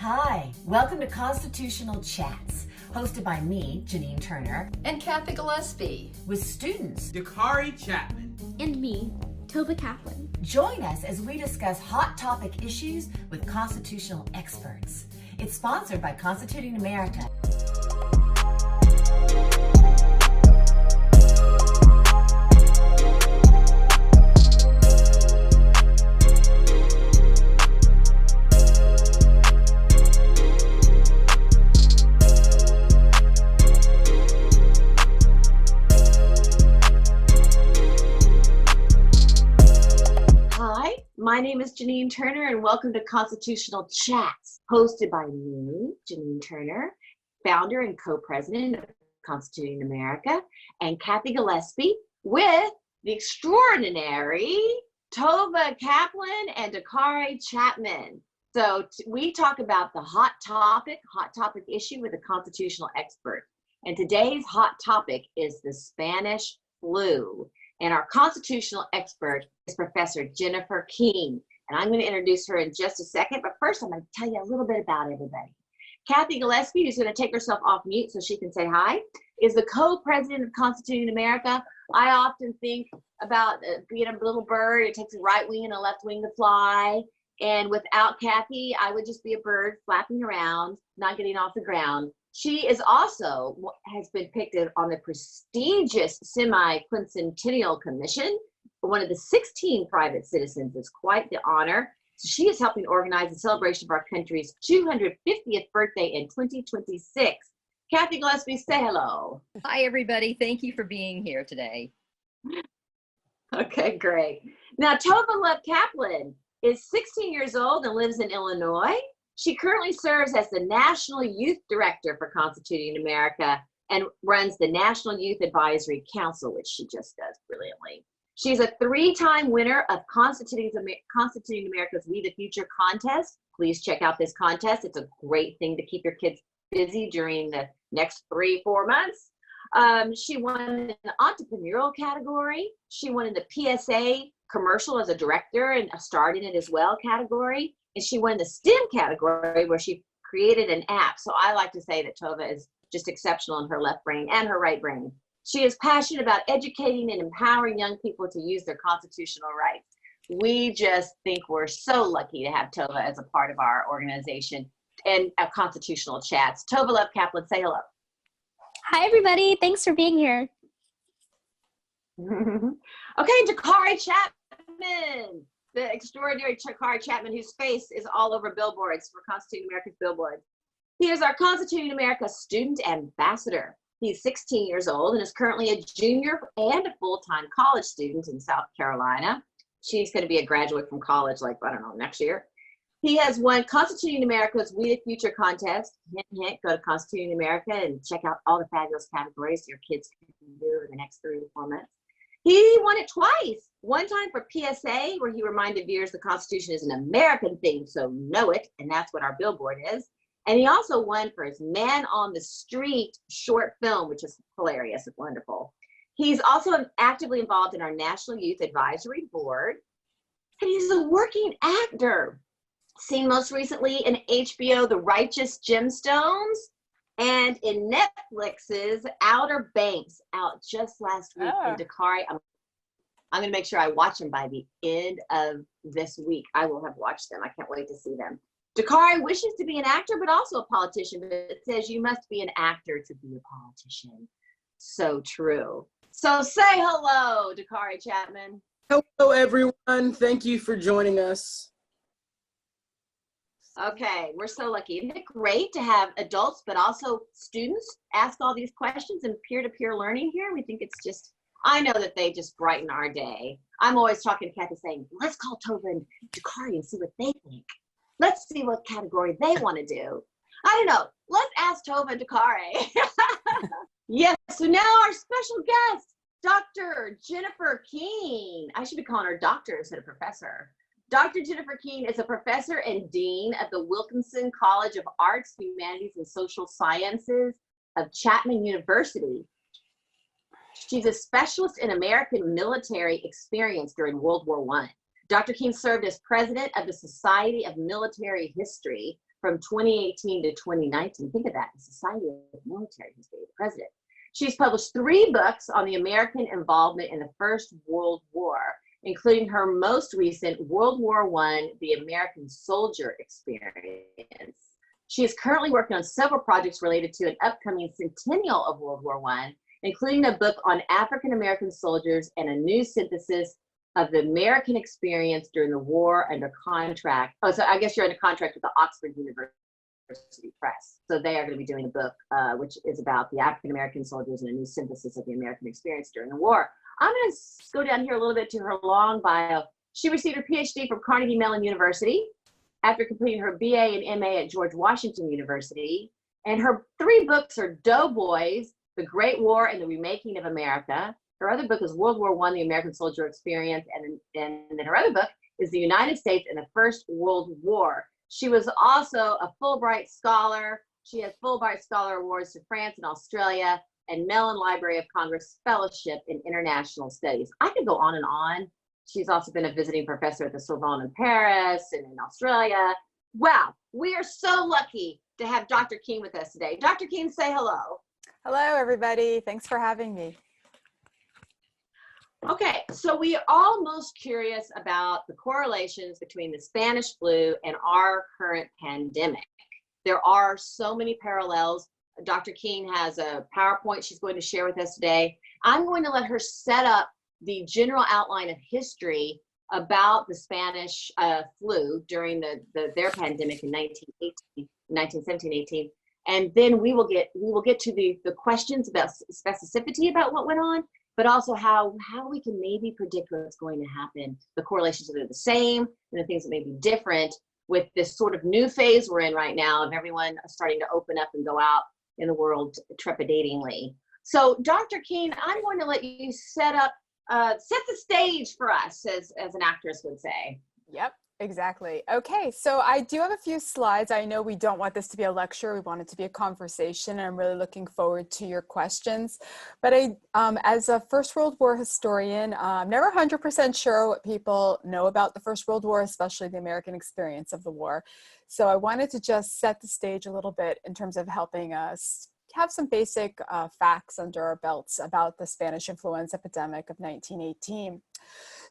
Hi, welcome to Constitutional Chats, hosted by me, Janine Turner, and Cathy Gillespie, with students Dakare, Chatman, and me, Tova, Kaplan. Join us as we discuss hot topic issues with constitutional experts. It's sponsored by Constituting America. My name is Janine Turner, and welcome to Constitutional Chats, hosted by me, Janine Turner, founder and co-president of Constituting America, and Cathy Gillespie, with the extraordinary Tova Kaplan and Dakare Chatman. So we talk about the hot topic issue with a constitutional expert. And today's hot topic is the Spanish flu. And our constitutional expert is Professor Jennifer Keene. And I'm going to introduce her in just a second. But first, I'm going to tell you a little bit about everybody. Cathy Gillespie, who's going to take herself off mute so she can say hi, is the co-president of Constituting America. I often think about being a little bird. It takes a right wing and a left wing to fly. And without Cathy, I would just be a bird flapping around, not getting off the ground. She is also has been picked on the prestigious Semi-Quincentennial Commission. One of the 16 private citizens. Is quite the honor. So she is helping organize the celebration of our country's 250th birthday in 2026. Cathy Gillespie, say hello. Hi, everybody. Thank you for being here today. Okay, great. Now, Tova Kaplan is 16 years old and lives in Illinois. She currently serves as the National Youth Director for Constituting America and runs the National Youth Advisory Council, which she just does brilliantly. She's a 3-time winner of Constituting America's We the Future contest. Please check out this contest. It's a great thing to keep your kids busy during the next 3-4 months. She won in the entrepreneurial category. She won in the PSA commercial as a director and starred in it as well category. And she won the STEM category where she created an app. So I like to say that Tova is just exceptional in her left brain and her right brain. She is passionate about educating and empowering young people to use their constitutional rights. We just think we're so lucky to have Tova as a part of our organization and Constitutional Chats. Tova Kaplan, say hello. Hi, everybody. Thanks for being here. Okay, Dakare Chatman. The extraordinary Dakare Chatman, whose face is all over billboards for Constituting America's billboards. He is our Constituting America student ambassador. He's 16 years old and is currently a junior and a full-time college student in South Carolina. She's going to be a graduate from college, like, I don't know, next year. He has won Constituting America's We the Future contest. Hint, hint, go to Constituting America and check out all the fabulous categories your kids can do in the next 3 to 4 months. He won it twice. One time for PSA, where he reminded viewers the Constitution is an American thing, so know it, and that's what our billboard is. And he also won for his Man on the Street short film, which is hilarious and wonderful. He's also actively involved in our National Youth Advisory Board, and he's a working actor. Seen most recently in HBO, The Righteous Gemstones, and in Netflix's Outer Banks, out just last week. And Dakare, I'm going to make sure I watch them by the end of this week. I will have watched them. I can't wait to see them. Dakare wishes to be an actor, but also a politician, but it says you must be an actor to be a politician. So true. So say hello, Dakare Chatman. Hello, everyone. Thank you for joining us. Okay, we're so lucky. Isn't it great to have adults, but also students ask all these questions and peer-to-peer learning here? We think it's just, I know that they just brighten our day. I'm always talking to Cathy saying, let's call Tova and Dakare and see what they think. Let's see what category they want to do. I don't know. Let's ask Tova and Dakare. Yes, so now our special guest, Dr. Jennifer Keene. I should be calling her doctor instead of professor. Dr. Jennifer Keene is a professor and dean of the Wilkinson College of Arts, Humanities, and Social Sciences of Chatman University. She's a specialist in American military experience during World War I. Dr. Keene served as president of the Society of Military History, from 2018 to 2019. Think of that, the Society of Military History, the president. She's published 3 books on the American involvement in the First World War, including her most recent World War I, The American Soldier Experience. She is currently working on several projects related to an upcoming centennial of World War I, including a book on African American soldiers and a new synthesis of the American experience during the war under contract. Oh, so I guess you're under contract with the Oxford University Press. So they are going to be doing a book which is about the African American soldiers and a new synthesis of the American experience during the war. I'm going to go down here a little bit to her long bio. She received her PhD from Carnegie Mellon University after completing her BA and MA at George Washington University. And her 3 books are Doughboys, The Great War and the Remaking of America. Her other book is World War I, The American Soldier Experience. And then her other book is The United States and the First World War. She was also a Fulbright Scholar. She has Fulbright Scholar Awards to France and Australia and Mellon Library of Congress Fellowship in International Studies. I could go on and on. She's also been a visiting professor at the Sorbonne in Paris and in Australia. Wow, we are so lucky to have Dr. Keene with us today. Dr. Keene, say hello. Hello, everybody. Thanks for having me. Okay, so we are all most curious about the correlations between the Spanish flu and our current pandemic. There are so many parallels. Dr. Keene has a PowerPoint she's going to share with us today. I'm going to let her set up the general outline of history about the Spanish flu during their pandemic in 1917-18, and then we will get to the questions about specificity about what went on, but also how we can maybe predict what's going to happen, the correlations that are the same and the things that may be different with this sort of new phase we're in right now of everyone starting to open up and go out in the world trepidatingly. So Dr. Keene, I'm going to let you set the stage for us, as an actress would say. Yep, exactly. Okay, so I do have a few slides. I know we don't want this to be a lecture. We want it to be a conversation, and I'm really looking forward to your questions. But as a First World War historian, I'm never 100% sure what people know about the First World War, especially the American experience of the war. So I wanted to just set the stage a little bit in terms of helping us have some basic facts under our belts about the Spanish influenza epidemic of 1918.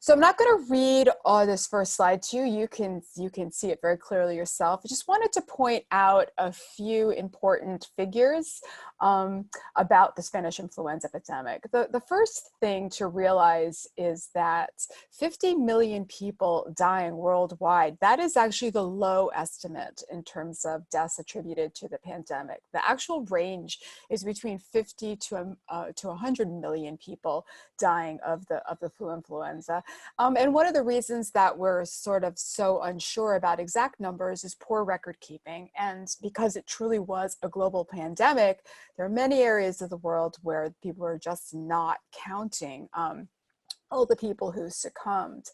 So I'm not going to read all this first slide to you. You can see it very clearly yourself. I just wanted to point out a few important figures about the Spanish influenza epidemic. The first thing to realize is that 50 million people dying worldwide, that is actually the low estimate in terms of deaths attributed to the pandemic. The actual range is between 50 to 100 million people dying of the flu influenza. And one of the reasons that we're sort of so unsure about exact numbers is poor record keeping. And because it truly was a global pandemic, there are many areas of the world where people are just not counting all the people who succumbed.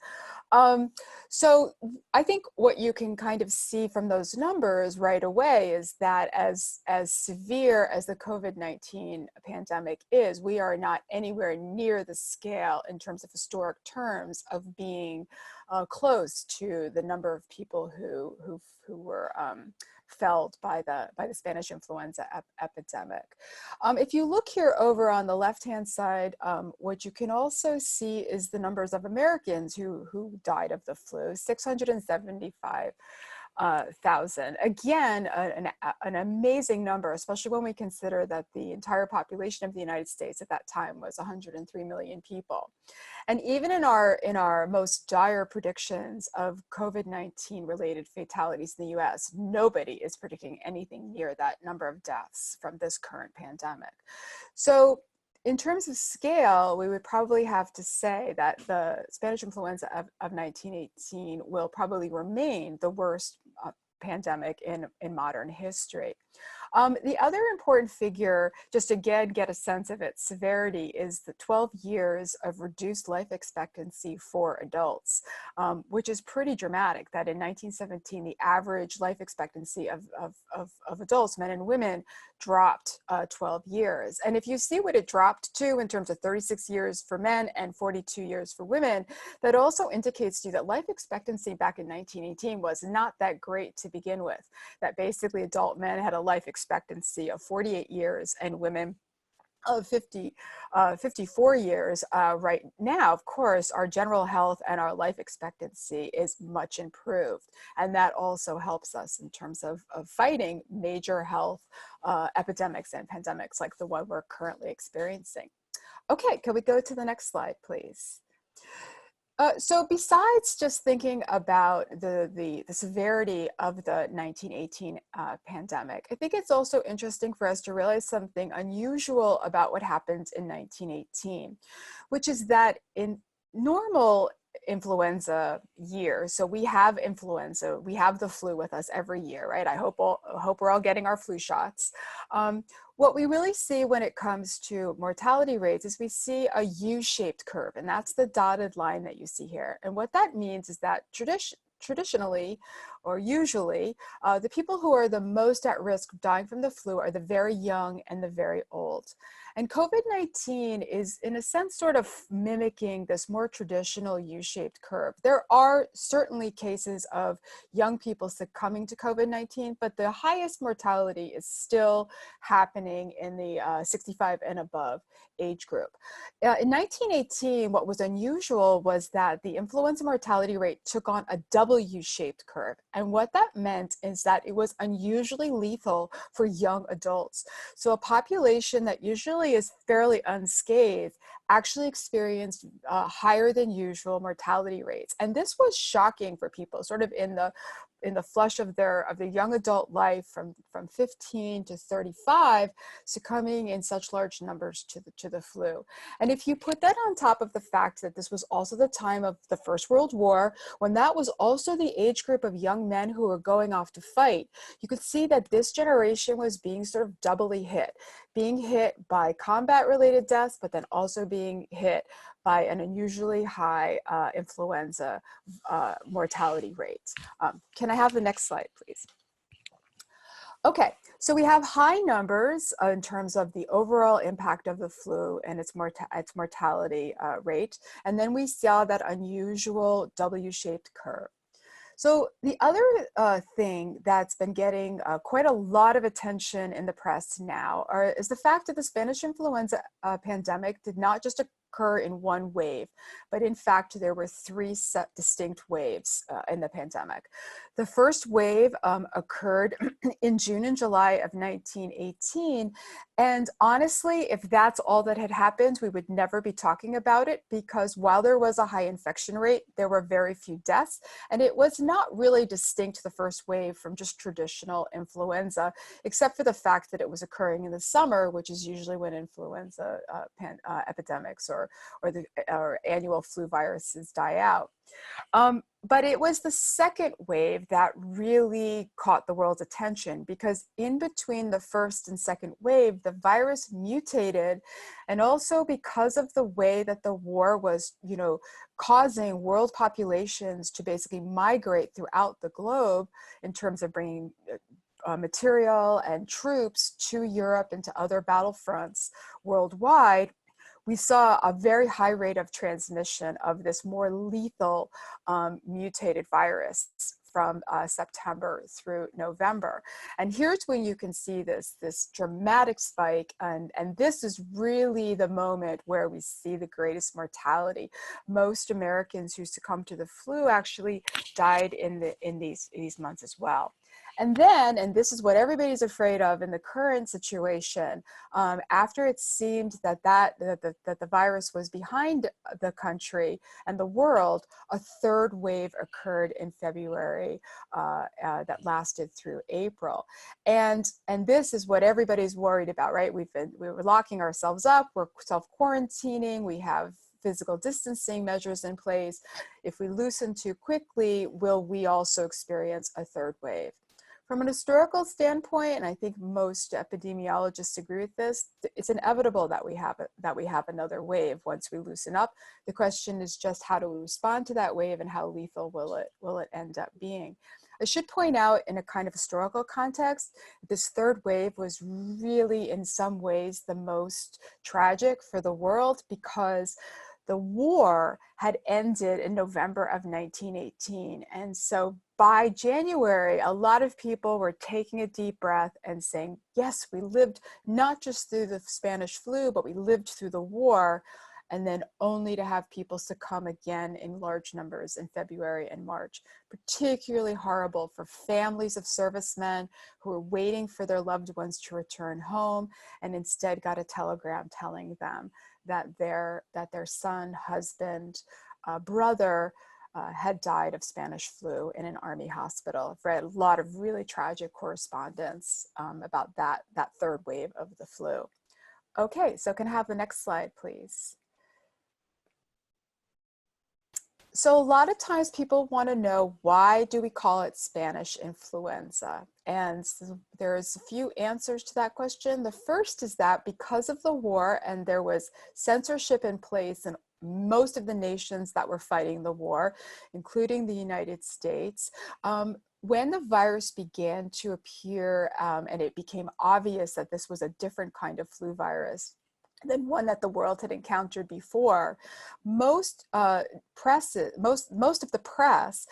So I think what you can kind of see from those numbers right away is that as severe as the COVID-19 pandemic is, we are not anywhere near the scale in terms of historic terms of being close to the number of people who were felled by the Spanish influenza epidemic. If you look here over on the left-hand side, what you can also see is the numbers of Americans who died of the flu, 675,000. Again, an amazing number, especially when we consider that the entire population of the United States at that time was 103 million people. And even in our most dire predictions of COVID-19 related fatalities in the US, nobody is predicting anything near that number of deaths from this current pandemic. So in terms of scale, we would probably have to say that the Spanish influenza of 1918 will probably remain the worst pandemic in modern history. The other important figure, just again get a sense of its severity, is the 12 years of reduced life expectancy for adults, which is pretty dramatic. That in 1917, the average life expectancy of adults, men and women, dropped 12 years. And if you see what it dropped to in terms of 36 years for men and 42 years for women, that also indicates to you that life expectancy back in 1918 was not that great to begin with, that basically adult men had a life expectancy of 48 years and women of 54 years. Right now, of course, our general health and our life expectancy is much improved. And that also helps us in terms of fighting major health epidemics and pandemics like the one we're currently experiencing. Okay, can we go to the next slide, please? So besides just thinking about the severity of the 1918 pandemic, I think it's also interesting for us to realize something unusual about what happened in 1918, which is that in normal influenza year, so we have influenza, we have the flu with us every year, right? I hope we're all getting our flu shots. What we really see when it comes to mortality rates is we see a U-shaped curve, and that's the dotted line that you see here. And what that means is that traditionally or usually, the people who are the most at risk of dying from the flu are the very young and the very old. And COVID-19 is, in a sense, sort of mimicking this more traditional U-shaped curve. There are certainly cases of young people succumbing to COVID-19, but the highest mortality is still happening in the 65 and above age group. In 1918, what was unusual was that the influenza mortality rate took on a double U-shaped curve. And what that meant is that it was unusually lethal for young adults. So a population that usually is fairly unscathed actually experienced higher than usual mortality rates. And this was shocking for people, sort of in the flush of the young adult life from 15 to 35, succumbing in such large numbers to the flu. And if you put that on top of the fact that this was also the time of the First World War, when that was also the age group of young men who were going off to fight, you could see that this generation was being sort of doubly hit, being hit by combat-related deaths, but then also being hit by an unusually high influenza mortality rate. Can I have the next slide, please? Okay, so we have high numbers in terms of the overall impact of the flu and its mortality rate. And then we saw that unusual W-shaped curve. So the other thing that's been getting quite a lot of attention in the press now is the fact that the Spanish influenza pandemic did not just occur in one wave, but in fact, there were three distinct waves in the pandemic. The first wave occurred in June and July of 1918. And honestly, if that's all that had happened, we would never be talking about it, because while there was a high infection rate, there were very few deaths. And it was not really distinct, the first wave, from just traditional influenza, except for the fact that it was occurring in the summer, which is usually when influenza epidemics or annual flu viruses die out. But it was the second wave that really caught the world's attention, because in between the first and second wave, the virus mutated. And also because of the way that the war was, causing world populations to basically migrate throughout the globe in terms of bringing material and troops to Europe and to other battlefronts worldwide, we saw a very high rate of transmission of this more lethal mutated virus from September through November. And here's when you can see this dramatic spike. And this is really the moment where we see the greatest mortality. Most Americans who succumbed to the flu actually died in these months as well. And then, and this is what everybody's afraid of in the current situation, after it seemed that the virus was behind the country and the world, a third wave occurred in February that lasted through April. And this is what everybody's worried about, right? We were locking ourselves up, we're self-quarantining, we have physical distancing measures in place. If we loosen too quickly, will we also experience a third wave? From an historical standpoint, and I think most epidemiologists agree with this, it's inevitable that we have another wave once we loosen up. The question is just, how do we respond to that wave, and how lethal will it end up being? I should point out, in a kind of historical context, this third wave was really in some ways the most tragic for the world, because the war had ended in November of 1918. And so by January, a lot of people were taking a deep breath and saying, yes, we lived not just through the Spanish flu, but we lived through the war, and then only to have people succumb again in large numbers in February and March. Particularly horrible for families of servicemen who were waiting for their loved ones to return home and instead got a telegram telling them that their son, husband, brother had died of Spanish flu in an army hospital. I've read a lot of really tragic correspondence about that third wave of the flu. Okay, so can I have the next slide, please? So a lot of times people want to know, why do we call it Spanish influenza? And so there's a few answers to that question. The first is that because of the war and there was censorship in place in most of the nations that were fighting the war, including the United States, when the virus began to appear and it became obvious that this was a different kind of flu virus than one that the world had encountered before, most of the press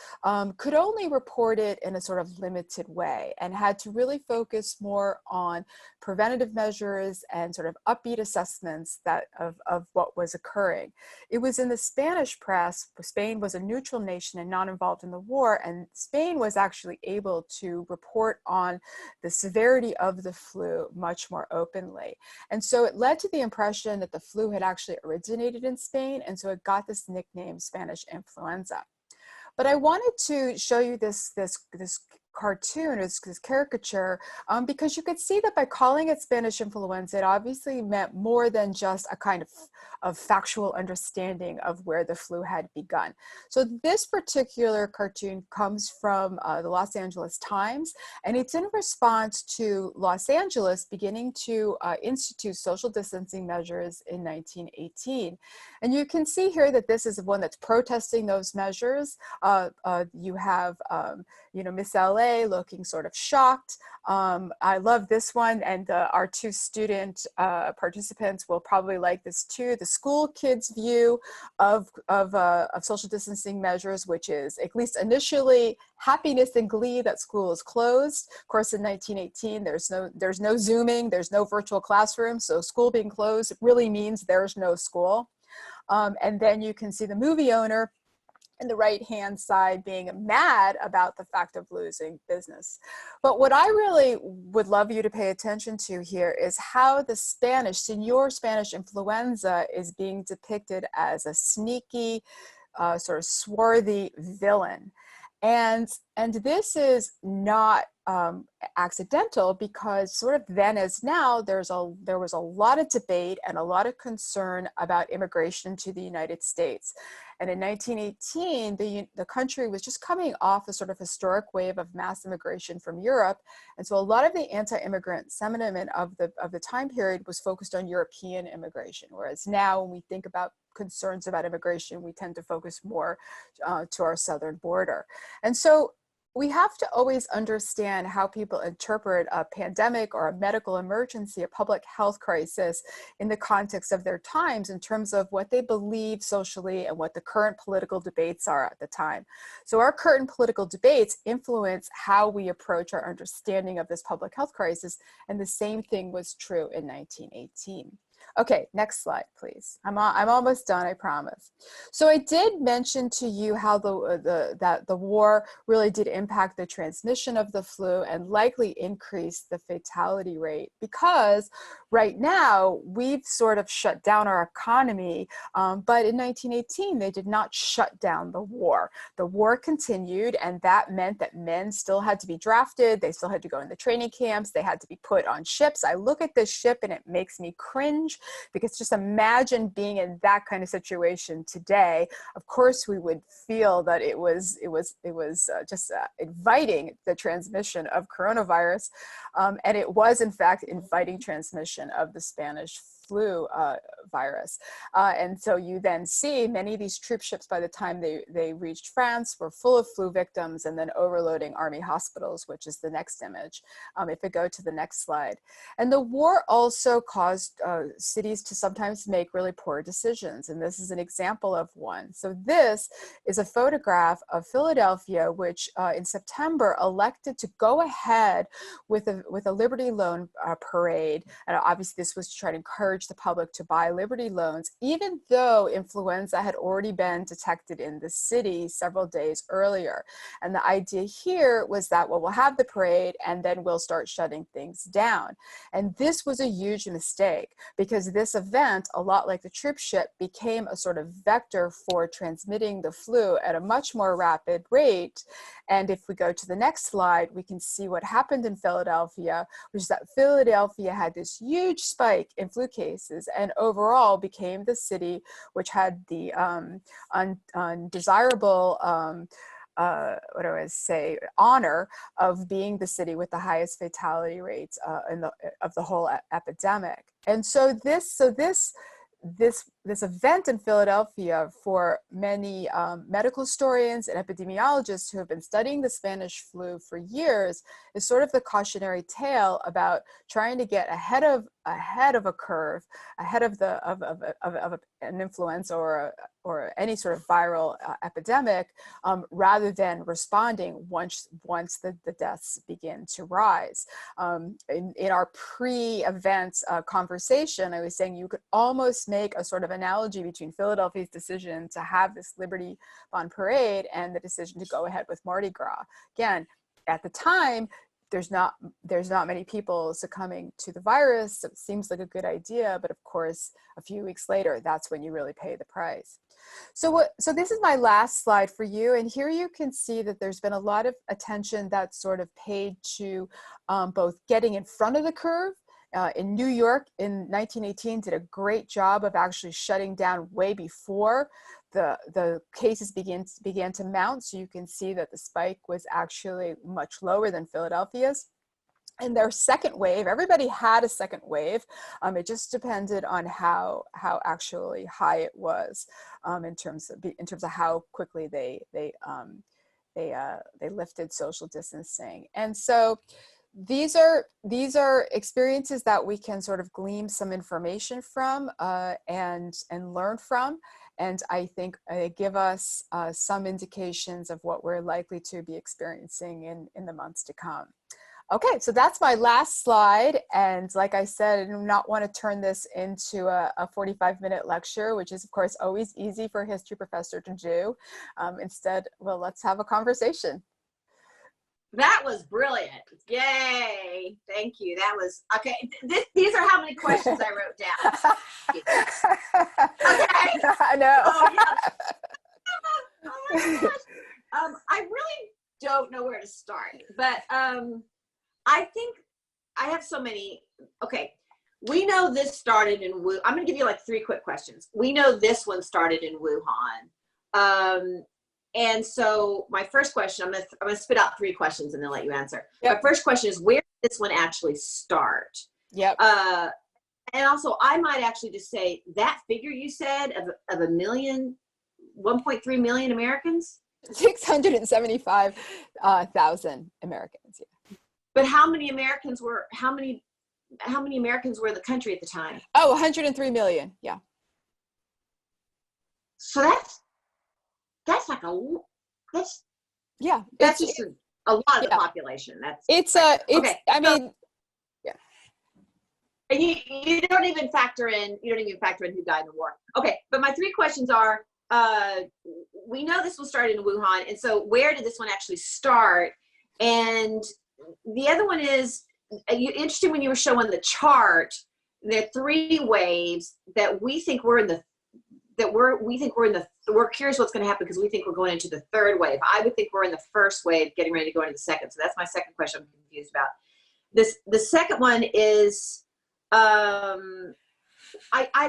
could only report it in a sort of limited way and had to really focus more on preventative measures and sort of upbeat assessments of what was occurring. It was in the Spanish press. Spain was a neutral nation and not involved in the war, and Spain was actually able to report on the severity of the flu much more openly. And so it led to the impression that the flu had actually originated in Spain, and so it got this nickname Spanish influenza. But I wanted to show you this cartoon, this caricature, because you could see that by calling it Spanish influenza, it obviously meant more than just a kind of factual understanding of where the flu had begun. So this particular cartoon comes from the Los Angeles Times, and it's in response to Los Angeles beginning to institute social distancing measures in 1918. And you can see here that this is one that's protesting those measures. You have, Miss LA looking sort of shocked. I love this one, and our two student participants will probably like this too. The school kids' view of social distancing measures, which is, at least initially, happiness and glee that school is closed. Of course, in 1918, there's no Zooming, there's no virtual classroom, so school being closed really means there's no school. And then you can see the movie owner and the right-hand side being mad about the fact of losing business. But what I really would love you to pay attention to here is how the Senor Spanish influenza is being depicted as a sneaky, sort of swarthy villain. And this is not accidental, because sort of then as now, there was a lot of debate and a lot of concern about immigration to the United States. And in 1918, the country was just coming off a sort of historic wave of mass immigration from Europe. And so a lot of the anti-immigrant sentiment of the time period was focused on European immigration. Whereas now, when we think about concerns about immigration, we tend to focus more to our southern border. And so we have to always understand how people interpret a pandemic or a medical emergency, a public health crisis, in the context of their times, in terms of what they believe socially and what the current political debates are at the time. So our current political debates influence how we approach our understanding of this public health crisis, and the same thing was true in 1918. Okay, next slide, please. I'm almost done, I promise. So I did mention to you how that the war really did impact the transmission of the flu and likely increase the fatality rate, because right now we've sort of shut down our economy, but in 1918 they did not shut down the war. The war continued, and that meant that men still had to be drafted, they still had to go in the training camps, they had to be put on ships. I look at this ship and it makes me cringe, because just imagine being in that kind of situation today. Of course, we would feel that it was just inviting the transmission of coronavirus, and it was in fact inviting transmission of the Spanish flu virus. And so you then see many of these troop ships, by the time they reached France, were full of flu victims and then overloading army hospitals, which is the next image, if we go to the next slide. And the war also caused cities to sometimes make really poor decisions. And this is an example of one. So this is a photograph of Philadelphia, which in September elected to go ahead with a Liberty Loan parade. And obviously this was to try to encourage the public to buy Liberty loans, even though influenza had already been detected in the city several days earlier. And the idea here was that, well, we'll have the parade and then we'll start shutting things down. And this was a huge mistake, because this event, a lot like the troop ship, became a sort of vector for transmitting the flu at a much more rapid rate. And if we go to the next slide, we can see what happened in Philadelphia, which is that Philadelphia had this huge spike in flu cases and overall became the city which had the undesirable what do I say, honor of being the city with the highest fatality rates of the whole epidemic. And so this event in Philadelphia, for many medical historians and epidemiologists who have been studying the Spanish flu for years, is sort of the cautionary tale about trying to get ahead of a curve, ahead of an influenza or any sort of viral epidemic, rather than responding once the deaths begin to rise. In our pre-event conversation, I was saying you could almost make a sort of analogy between Philadelphia's decision to have this Liberty Bond parade and the decision to go ahead with Mardi Gras. Again, at the time, there's not many people succumbing to the virus, so it seems like a good idea, but of course, a few weeks later, that's when you really pay the price. So this is my last slide for you, and here you can see that there's been a lot of attention that's sort of paid to both getting in front of the curve. In New York in 1918 did a great job of actually shutting down way before the cases began to mount. So you can see that the spike was actually much lower than Philadelphia's. And their second wave, everybody had a second wave. It just depended on how actually high it was in terms of how quickly they lifted social distancing. And so these are experiences that we can sort of glean some information from and learn from, and I think give us some indications of what we're likely to be experiencing in the months to come. Okay, so that's my last slide, and like I said, I do not want to turn this into a 45-minute lecture, which is of course always easy for a history professor to do. Instead, well, let's have a conversation. That was brilliant. Yay. Thank you. That was, okay. These are how many questions I wrote down. Okay. I know. Oh, yeah. Oh my gosh. I really don't know where to start, but I think I have so many. Okay. We know this started in Wuhan. I'm going to give you like 3 quick questions. We know this one started in Wuhan. And so my first question, I'm gonna spit out 3 questions and then let you answer. Yep. My first question is, where did this one actually start? Yep. And also, I might actually just say that figure you said of 1.3 million Americans? 675,000 Americans. Yeah. But how many Americans were in the country at the time? Oh, 103 million. Yeah. So that's just a lot of the population. Okay. I mean, yeah. And you don't even factor in who died in the war. Okay, but my 3 questions are, we know this one started in Wuhan, and so where did this one actually start? And the other one is, interesting when you were showing the chart, the 3 waves that we think we're curious what's going to happen because we think we're going into the 3rd wave. I would think we're in the 1st wave, getting ready to go into the 2nd. So that's my second question I'm confused about. The second one is, I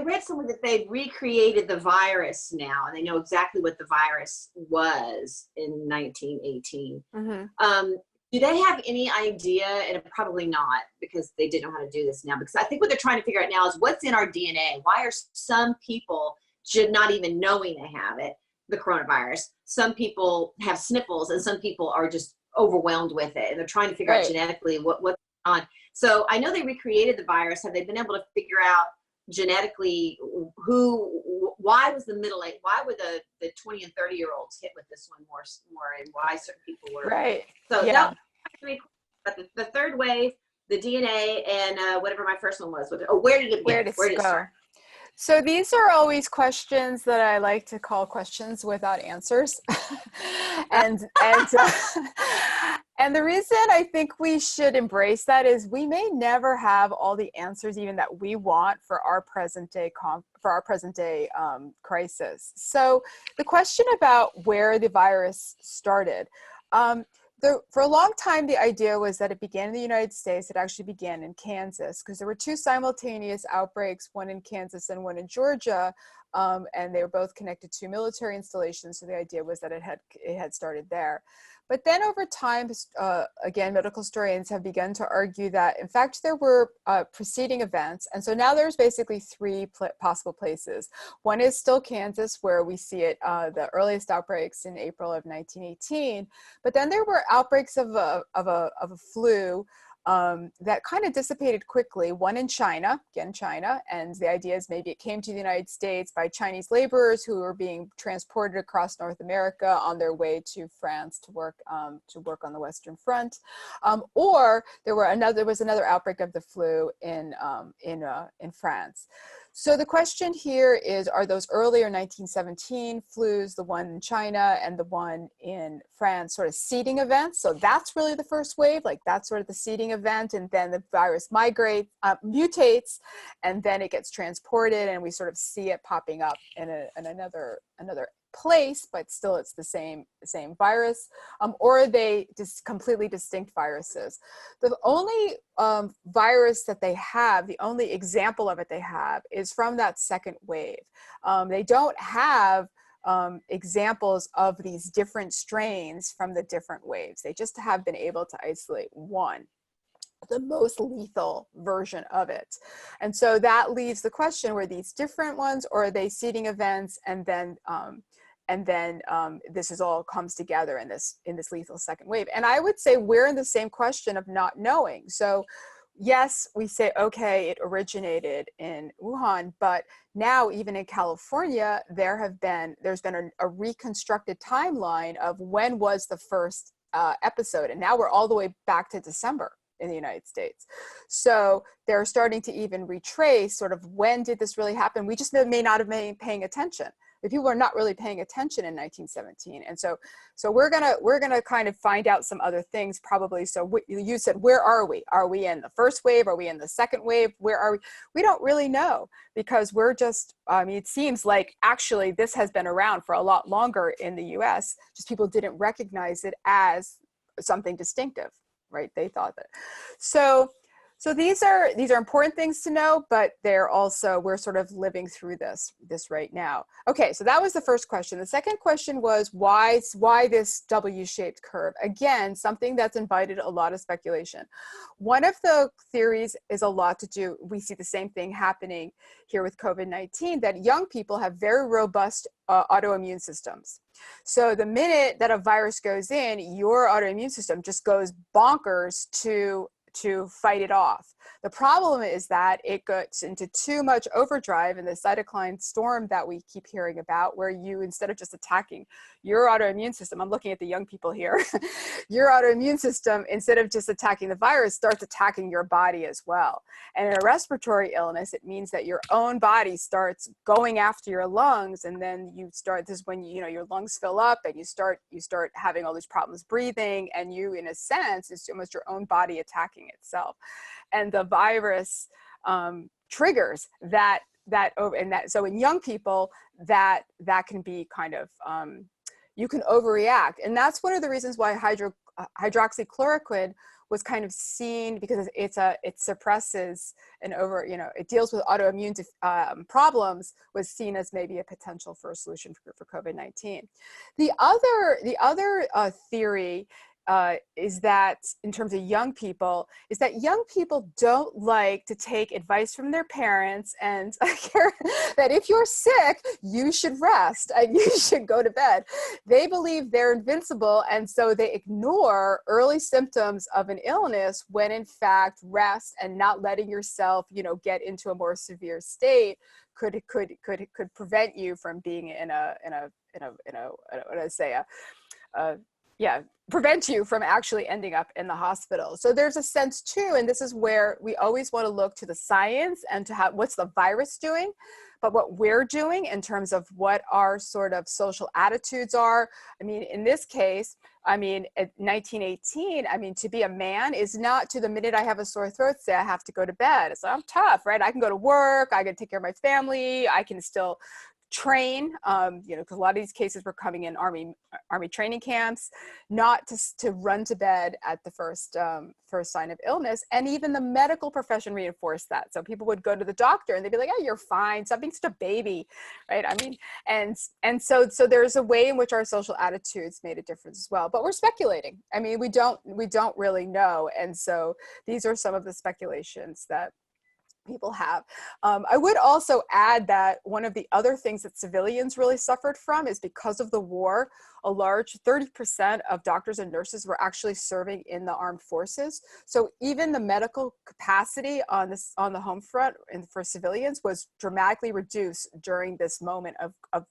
read somewhere that they recreated the virus now, and they know exactly what the virus was in 1918. Mm-hmm. do they have any idea, and probably not because they didn't know how to do this now, because I think what they're trying to figure out now is what's in our DNA. Why are some people should not even knowing they have it, the coronavirus? Some people have sniffles and some people are just overwhelmed with it, and they're trying to figure out genetically what's going on. So I know they recreated the virus. Have they been able to figure out genetically why was the middle age, why were the 20 and 30-year-olds hit with this one more, and why certain people were? So that, but the third wave, the DNA, and whatever my first one was. Where did it begin? Where did it start? So these are always questions that I like to call questions without answers. and the reason I think we should embrace that is we may never have all the answers even that we want for our present day crisis. So the question about where the virus started, for a long time, the idea was that it began in the United States. It actually began in Kansas because there were two simultaneous outbreaks, one in Kansas and one in Georgia, and they were both connected to military installations. So the idea was that it had started there. But then over time, again, medical historians have begun to argue that, in fact, there were preceding events. And so now there's basically three possible places. One is still Kansas, where we see it, the earliest outbreaks in April of 1918. But then there were outbreaks of a flu that kind of dissipated quickly. One in China, again, China, and the idea is maybe it came to the United States by Chinese laborers who were being transported across North America on their way to France to work on the Western Front, or there was another outbreak of the flu in France. So the question here is, are those earlier 1917 flus, the one in China and the one in France, sort of seeding events? So that's really the first wave, like that's sort of the seeding event, and then the virus mutates, and then it gets transported, and we sort of see it popping up in another place, but still it's the same virus, or are they just completely distinct viruses? The only virus that they have, the only example of it they have, is from that second wave. They don't have examples of these different strains from the different waves. They just have been able to isolate one, the most lethal version of it. And so that leaves the question, were these different ones, or are they seeding events, and then this is all comes together in this lethal second wave? And I would say we're in the same question of not knowing. So yes, we say, okay, it originated in Wuhan, but now even in California, there's been a reconstructed timeline of when was the first episode. And now we're all the way back to December in the United States. So they're starting to even retrace sort of when did this really happen. We just may not have been paying attention. If people are not really paying attention in 1917. And so we're gonna kind of find out some other things probably. So you said, where are we? Are we in the first wave? Are we in the second wave? Where are we? We don't really know, because we're just, it seems like actually this has been around for a lot longer in the US, just people didn't recognize it as something distinctive, right? They thought that. So these are important things to know, but they're also, we're sort of living through this right now. Okay, so that was the first question. The second question was why this W-shaped curve? Again, something that's invited a lot of speculation. One of the theories is a lot to do, we see the same thing happening here with COVID-19, that young people have very robust autoimmune systems. So the minute that a virus goes in, your autoimmune system just goes bonkers to fight it off. The problem is that it gets into too much overdrive in the cytokine storm that we keep hearing about, where you, instead of just attacking your autoimmune system, I'm looking at the young people here, your autoimmune system, instead of just attacking the virus, starts attacking your body as well. And in a respiratory illness, it means that your own body starts going after your lungs, and then this is when your lungs fill up and you start having all these problems breathing, and you, in a sense, it's almost your own body attacking itself. And the virus triggers that. So in young people, that can be kind of, you can overreact. And that's one of the reasons why hydroxychloroquine was kind of seen, because it suppresses and it deals with autoimmune problems, was seen as maybe a potential for a solution for COVID-19. The other theory is that in terms of young people, is that young people don't like to take advice from their parents and that if you're sick, you should rest and you should go to bed. They believe they're invincible, and so they ignore early symptoms of an illness when in fact rest and not letting yourself, get into a more severe state could prevent you from being prevent you from actually ending up in the hospital. So there's a sense too, and this is where we always want to look to the science and to what's the virus doing, but what we're doing in terms of what our sort of social attitudes are. I mean, in this case, at 1918, to be a man is not to the minute I have a sore throat, say I have to go to bed. It's like, I'm tough, right? I can go to work, I can take care of my family, I can still train, because a lot of these cases were coming in army training camps, not to run to bed at the first sign of illness. And even the medical profession reinforced that. So people would go to the doctor and they'd be like, "Oh, you're fine. Stop being such a baby," right? And so there's a way in which our social attitudes made a difference as well. But we're speculating. We don't really know. And so these are some of the speculations that people have. I would also add that one of the other things that civilians really suffered from is because of the war, a large 30% of doctors and nurses were actually serving in the armed forces. So even the medical capacity on the home front and for civilians was dramatically reduced during this moment of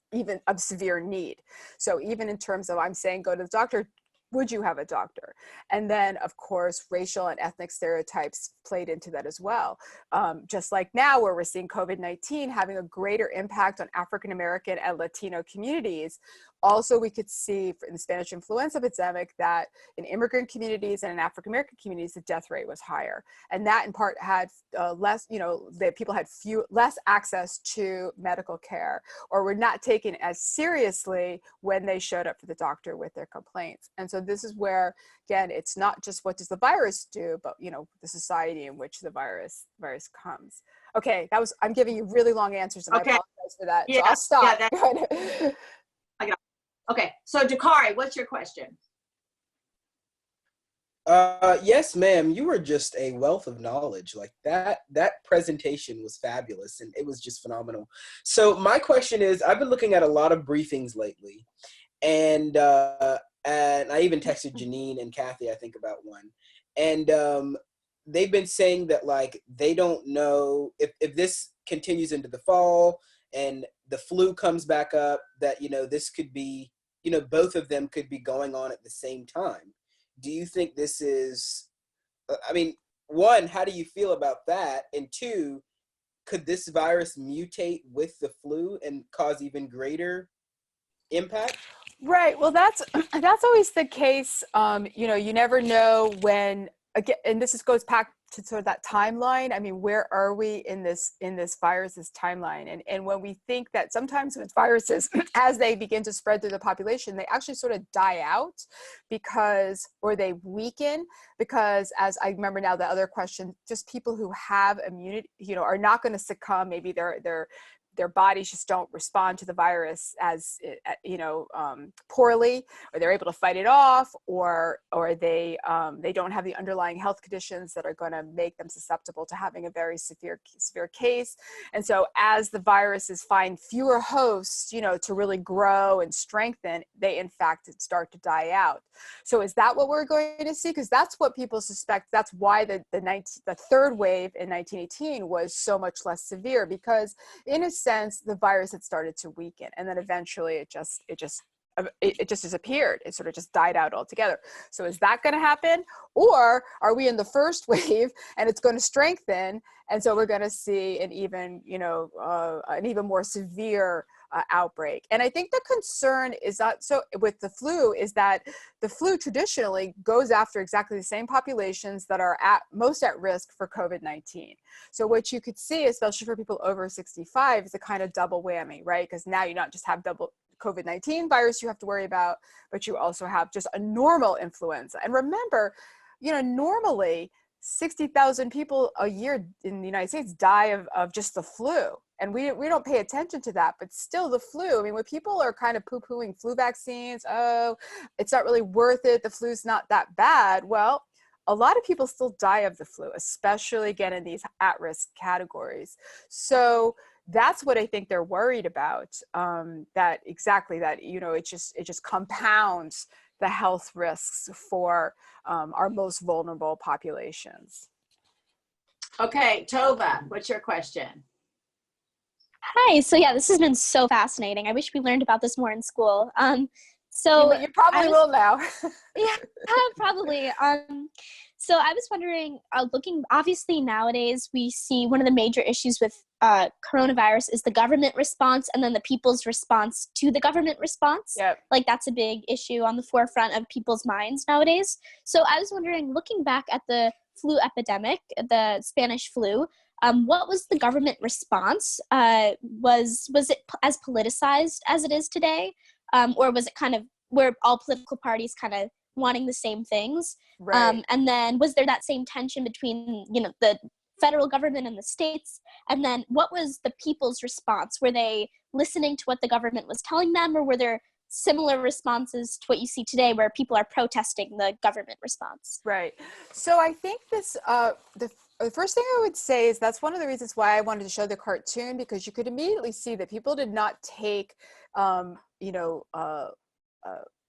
severe need. So even in terms of, I'm saying, go to the doctor, would you have a doctor? And then, of course, racial and ethnic stereotypes played into that as well. Just like now, where we're seeing COVID-19 having a greater impact on African-American and Latino communities. Also, we could see in the Spanish influenza epidemic that in immigrant communities and in African-American communities, the death rate was higher. And that in part had that people had less access to medical care, or were not taken as seriously when they showed up for the doctor with their complaints. And so this is where, again, it's not just what does the virus do, but the society in which the virus comes. Okay, I'm giving you really long answers, and Okay. I apologize for that. Yeah, so I'll stop. Yeah, okay, so Dakare, what's your question? Yes, ma'am. You were just a wealth of knowledge. Like that presentation was fabulous, and it was just phenomenal. So my question is, I've been looking at a lot of briefings lately, and I even texted Janine and Cathy, I think, about one, and they've been saying that like they don't know if this continues into the fall and the flu comes back up, that this could be, both of them could be going on at the same time. Do you think this is, one, how do you feel about that? And two, could this virus mutate with the flu and cause even greater impact? Right. Well, that's always the case. You never know when, again, and goes back to sort of that timeline. Where are we in this virus's timeline? And when we think that sometimes with viruses, as they begin to spread through the population, they actually sort of die out or they weaken because, as I remember now, the other question, just people who have immunity, are not going to succumb. Maybe their bodies just don't respond to the virus as poorly, or they're able to fight it off, or they don't have the underlying health conditions that are going to make them susceptible to having a very severe case. And so as the viruses find fewer hosts, to really grow and strengthen, they in fact start to die out. So is that what we're going to see? Because that's what people suspect. That's why the third wave in 1918 was so much less severe, because in a sense the virus had started to weaken, and then eventually it just disappeared. It sort of just died out altogether. So is that going to happen, or are we in the first wave and it's going to strengthen, and so we're going to see an even more severe outbreak? And I think the concern is that, so with the flu, is that the flu traditionally goes after exactly the same populations that are most at risk for COVID-19. So what you could see, especially for people over 65, is a kind of double whammy, right? Because now you not just have double COVID-19 virus you have to worry about, but you also have just a normal influenza. And remember, normally 60,000 people a year in the United States die of just the flu. And we don't pay attention to that, but still the flu. I mean, when people are kind of poo-pooing flu vaccines, oh, it's not really worth it, the flu's not that bad. Well, a lot of people still die of the flu, especially again in these at-risk categories. So that's what I think they're worried about. That it just compounds the health risks for our most vulnerable populations. Okay, Tova, what's your question? Hi. So yeah, this has been so fascinating. I wish we learned about this more in school. You probably will now. Yeah, probably. So I was wondering, obviously nowadays we see one of the major issues with coronavirus is the government response and then the people's response to the government response. Yep. Like that's a big issue on the forefront of people's minds nowadays. So I was wondering, looking back at the flu epidemic, the Spanish flu, what was the government response? Was it as politicized as it is today? Or was it kind of where all political parties kind of wanting the same things? Right. And then was there that same tension between, the federal government and the states? And then what was the people's response? Were they listening to what the government was telling them, or were there similar responses to what you see today where people are protesting the government response? Right. So I think this, the first thing I would say is that's one of the reasons why I wanted to show the cartoon, because you could immediately see that people did not take,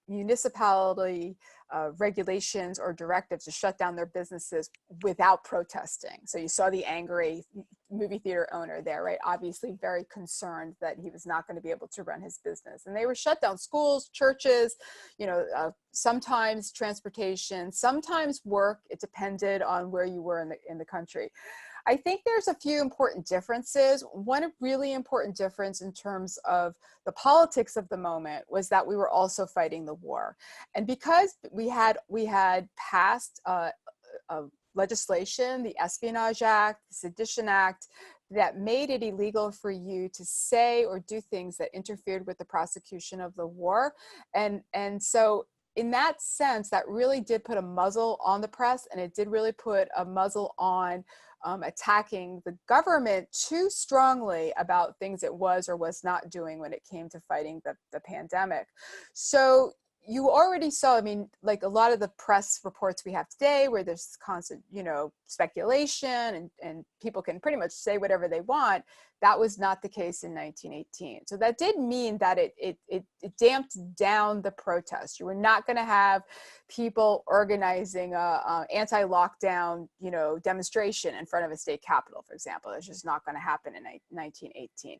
municipality regulations or directives to shut down their businesses without protesting. So you saw the angry movie theater owner there, right? Obviously very concerned that he was not going to be able to run his business. And they were shut down schools, churches, sometimes transportation, sometimes work. It depended on where you were in the country. I think there's a few important differences. One really important difference in terms of the politics of the moment was that we were also fighting the war. And because we had passed legislation, the Espionage Act, the Sedition Act, that made it illegal for you to say or do things that interfered with the prosecution of the war. And so in that sense, that really did put a muzzle on the press, and it did really put a muzzle on attacking the government too strongly about things it was or was not doing when it came to fighting the pandemic. So you already saw, like a lot of the press reports we have today where there's constant, speculation and people can pretty much say whatever they want. That was not the case in 1918. So that did mean that it damped down the protest. You were not going to have people organizing a anti-lockdown, demonstration in front of a state capitol, for example. That's just not going to happen in 1918.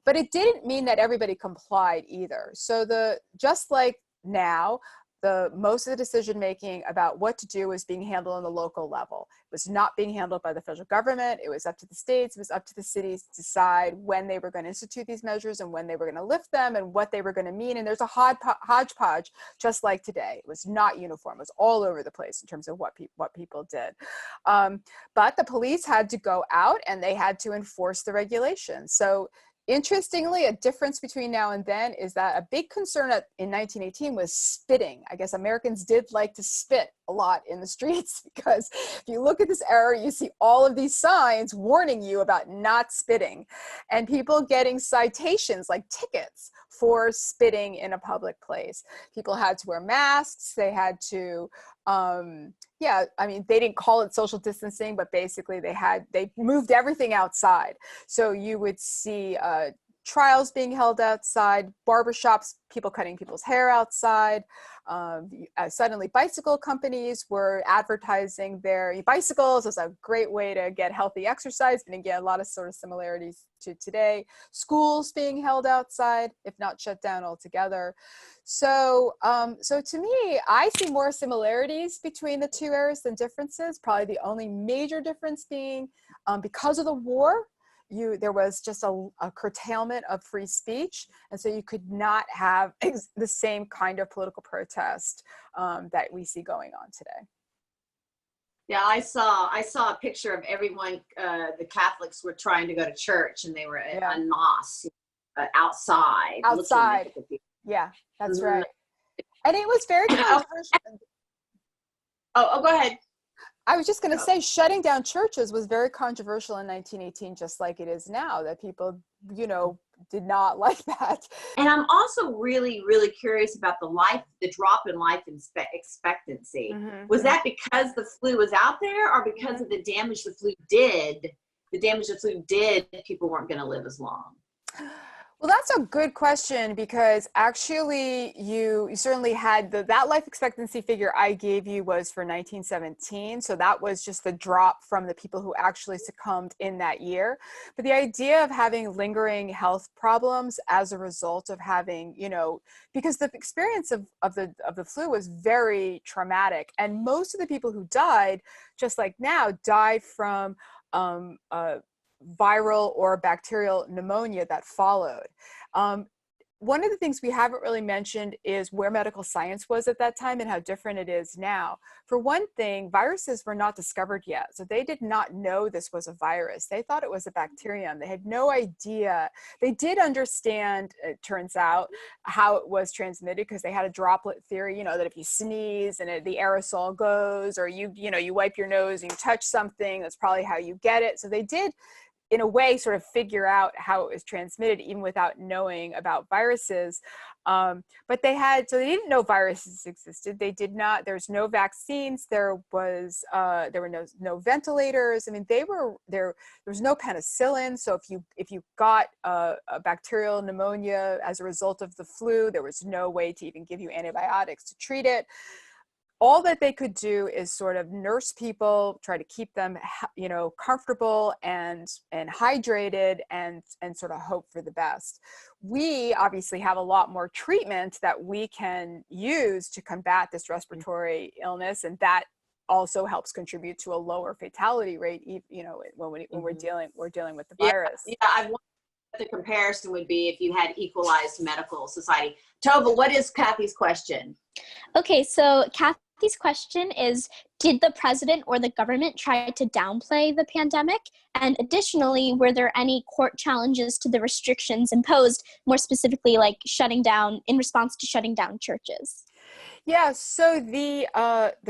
But it didn't mean that everybody complied either. So just like now, most of the decision making about what to do was being handled on the local level. It was not being handled by the federal government. It was up to the states. It was up to the cities to decide when they were going to institute these measures and when they were going to lift them and what they were going to mean. And there's a hodgepodge, just like today. It was not uniform. It was all over the place in terms of what people did. But the police had to go out and they had to enforce the regulations. So interestingly, a difference between now and then is that a big concern in 1918 was spitting. I guess Americans did like to spit a lot in the streets, because if you look at this era, you see all of these signs warning you about not spitting, and people getting citations like tickets for spitting in a public place. People had to wear masks. They had to, they didn't call it social distancing, but basically they moved everything outside. So you would see trials being held outside, barbershops, people cutting people's hair outside. Suddenly bicycle companies were advertising their bicycles as a great way to get healthy exercise, and again, a lot of sort of similarities to today. Schools being held outside, if not shut down altogether. So to me, I see more similarities between the two eras than differences. Probably the only major difference being because of the war, there was just a curtailment of free speech, and so you could not have the same kind of political protest that we see going on today. Yeah, I saw a picture of everyone. The Catholics were trying to go to church, and they were en masse outside. Outside, yeah, that's right. And it was very controversial. Oh, go ahead. I was just going to say, shutting down churches was very controversial in 1918, just like it is now, that people did not like that. And I'm also really, really curious about the drop in life expectancy. Was that because the flu was out there, or because of the damage the flu did? The damage the flu did, people weren't going to live as long. Well, that's a good question, because actually you certainly had that life expectancy figure I gave you was for 1917. So that was just the drop from the people who actually succumbed in that year. But the idea of having lingering health problems as a result of having, because the experience of the flu was very traumatic, and most of the people who died, just like now, died from viral or bacterial pneumonia that followed. One of the things we haven't really mentioned is where medical science was at that time and how different it is now. For one thing, viruses were not discovered yet. So they did not know this was a virus. They thought it was a bacterium. They had no idea. They did understand, it turns out, how it was transmitted, because they had a droplet theory, that if you sneeze and the aerosol goes, or you wipe your nose and you touch something, that's probably how you get it. So they did, in a way, sort of figure out how it was transmitted, even without knowing about viruses. But they didn't know viruses existed. There's no vaccines. There were no ventilators. I mean, there was no penicillin. So if you got a bacterial pneumonia as a result of the flu, there was no way to even give you antibiotics to treat it. All that they could do is sort of nurse people, try to keep them, comfortable and hydrated, and sort of hope for the best. We obviously have a lot more treatment that we can use to combat this respiratory illness, and that also helps contribute to a lower fatality rate, when we're dealing with the virus. Yeah, I wonder what the comparison would be if you had equalized medical society. Tova, what is Cathy's question? Okay, so Cathy's question is, did the president or the government try to downplay the pandemic? And additionally, were there any court challenges to the restrictions imposed, more specifically like in response to shutting down churches? Yeah, so the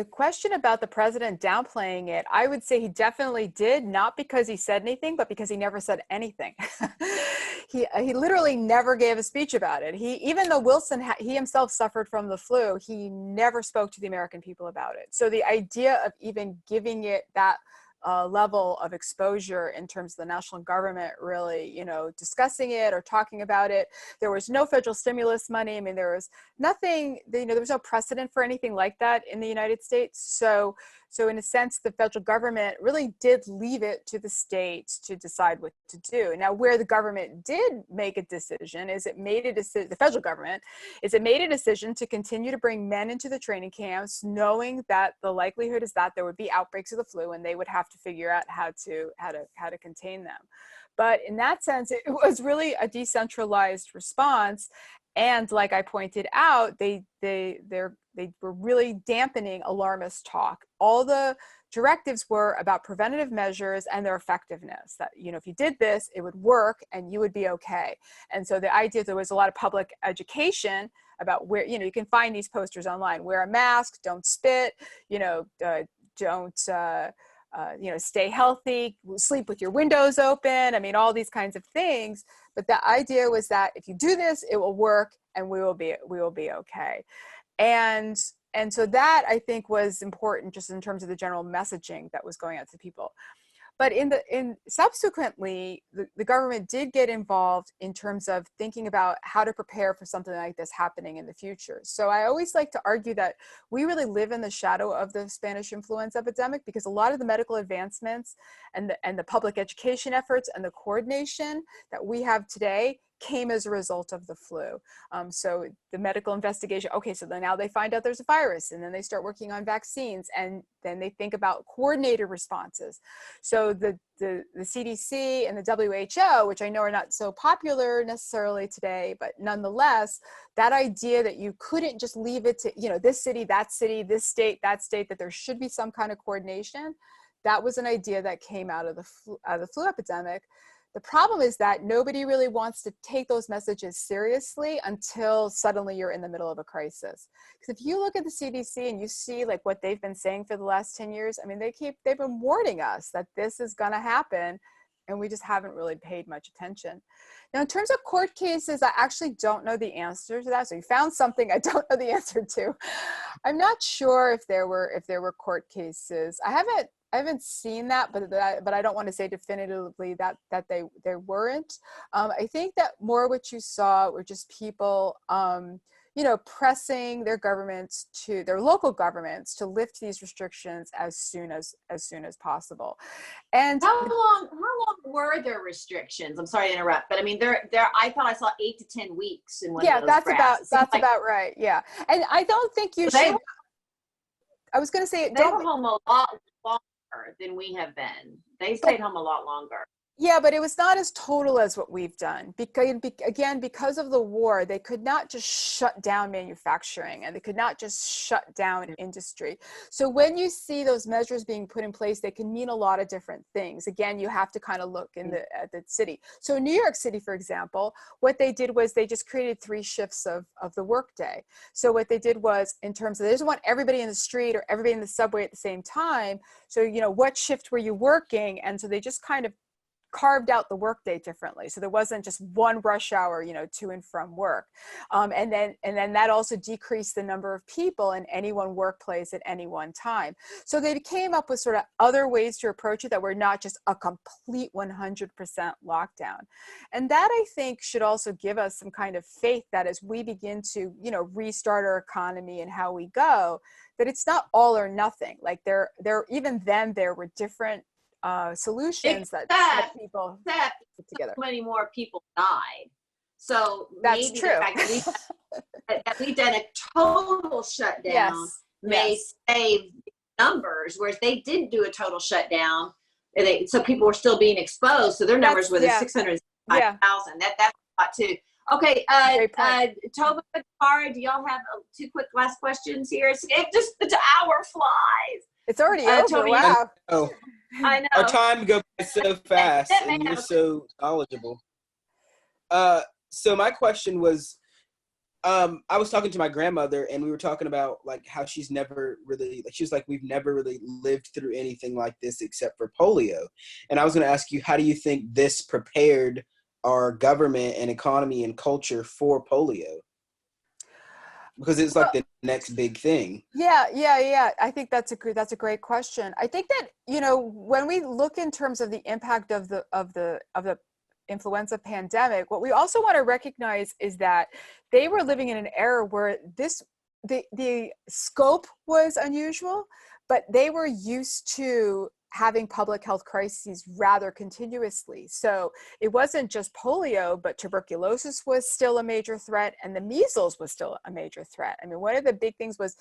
question about the president downplaying it, I would say he definitely did, not because he said anything, but because he never said anything. He literally never gave a speech about it. Even though he himself suffered from the flu, he never spoke to the American people about it. So the idea of even giving it that level of exposure in terms of the national government really, discussing it or talking about it. There was no federal stimulus money. I mean, there was nothing, there was no precedent for anything like that in the United States. So in a sense, the federal government really did leave it to the states to decide what to do. Now, where the government did make a decision is the federal government made a decision to continue to bring men into the training camps, knowing that the likelihood is that there would be outbreaks of the flu and they would have to figure out how to contain them. But in that sense, it was really a decentralized response. And like I pointed out, they were really dampening alarmist talk. All the directives were about preventative measures and their effectiveness, that, if you did this, it would work and you would be okay. And so the idea, there was a lot of public education about where, you can find these posters online: wear a mask, don't spit, don't, stay healthy, sleep with your windows open. I mean, all these kinds of things. But the idea was that if you do this, it will work and we will be okay. And so that, I think, was important just in terms of the general messaging that was going out to people. But subsequently, the government did get involved in terms of thinking about how to prepare for something like this happening in the future. So I always like to argue that we really live in the shadow of the Spanish influenza epidemic, because a lot of the medical advancements and the public education efforts and the coordination that we have today came as a result of the flu. So the medical investigation, okay, so then now they find out there's a virus, and then they start working on vaccines, and then they think about coordinated responses. So the CDC and the WHO, which I know are not so popular necessarily today, but nonetheless, that idea that you couldn't just leave it to, this city, this state, that state, that there should be some kind of coordination, that was an idea that came out of the flu epidemic. The problem is that nobody really wants to take those messages seriously until suddenly you're in the middle of a crisis. Because if you look at the CDC and you see like what they've been saying for the last 10 years, I mean, they've been warning us that this is going to happen and we just haven't really paid much attention. Now, in terms of court cases, I actually don't know the answer to that. So you found something I don't know the answer to. I'm not sure if there were court cases. I haven't seen that, but I don't want to say definitively that they weren't. I think that more what you saw were just people, pressing their local governments to lift these restrictions as soon as possible. And how long were there restrictions? I'm sorry to interrupt, but I mean, I thought I saw 8 to 10 weeks in one of those graphs. That's about right. Yeah, and I don't think you should. I was going to say they were home a lot longer than we have been. They stayed home a lot longer. Yeah, but it was not as total as what we've done. Because of the war, they could not just shut down manufacturing, and they could not just shut down industry. So when you see those measures being put in place, they can mean a lot of different things. Again, you have to kind of look at the city. So in New York City, for example, what they did was they just created 3 shifts of the workday. So what they did was, in terms of, they just want everybody in the street or everybody in the subway at the same time. So, what shift were you working? And so they just kind of carved out the workday differently. So there wasn't just one rush hour, to and from work. And then that also decreased the number of people in any one workplace at any one time. So they came up with sort of other ways to approach it that were not just a complete 100% lockdown. And that, I think, should also give us some kind of faith that as we begin to, restart our economy and how we go, that it's not all or nothing. Like even then there were different solutions that people put together. So many more people died. So that's maybe true. The fact that we've done a total shutdown may save numbers, whereas they didn't do a total shutdown. So people were still being exposed. So their numbers were the 605,000. That's a lot too. Okay, Tova, Dakare, do y'all have 2 quick last questions here? The hour flies. It's already over. Tova, wow. I know. Our time goes by so fast, and you're so knowledgeable. So my question was, I was talking to my grandmother, and we were talking about how she's never really, she was like, we've never really lived through anything like this except for polio. And I was going to ask you, how do you think this prepared our government and economy and culture for polio? Because it's the next big thing. Yeah. I think that's a great question. I think that, when we look in terms of the impact of the influenza pandemic, what we also want to recognize is that they were living in an era where the scope was unusual, but they were used to having public health crises rather continuously. So it wasn't just polio, but tuberculosis was still a major threat, and the measles was still a major threat. I mean, one of the big things was,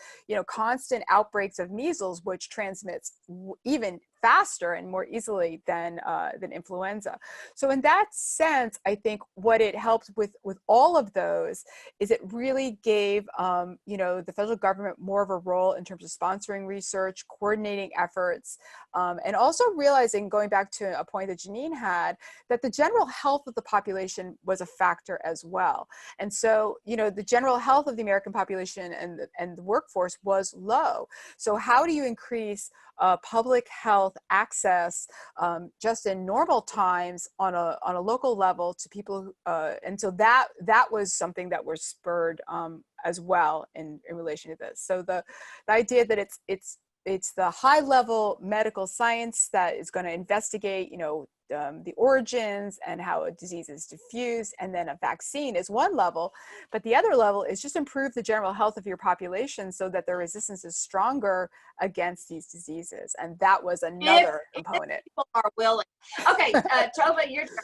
constant outbreaks of measles, which transmits even faster and more easily than influenza. So in that sense, I think what it helped with all of those is it really gave the federal government more of a role in terms of sponsoring research, coordinating efforts, and also realizing, going back to a point that Janine had, that the general health of the population was a factor as well. And so, the general health of the American population and the workforce was low. So how do you increase public health access just in normal times on a local level to people, and so that was something that was spurred as well in relation to this. So the idea that it's the high level medical science that is going to investigate, the origins and how a disease is diffused, and then a vaccine is one level, but the other level is just improve the general health of your population so that their resistance is stronger against these diseases. And that was another component. People are willing. Okay, Tova, your turn.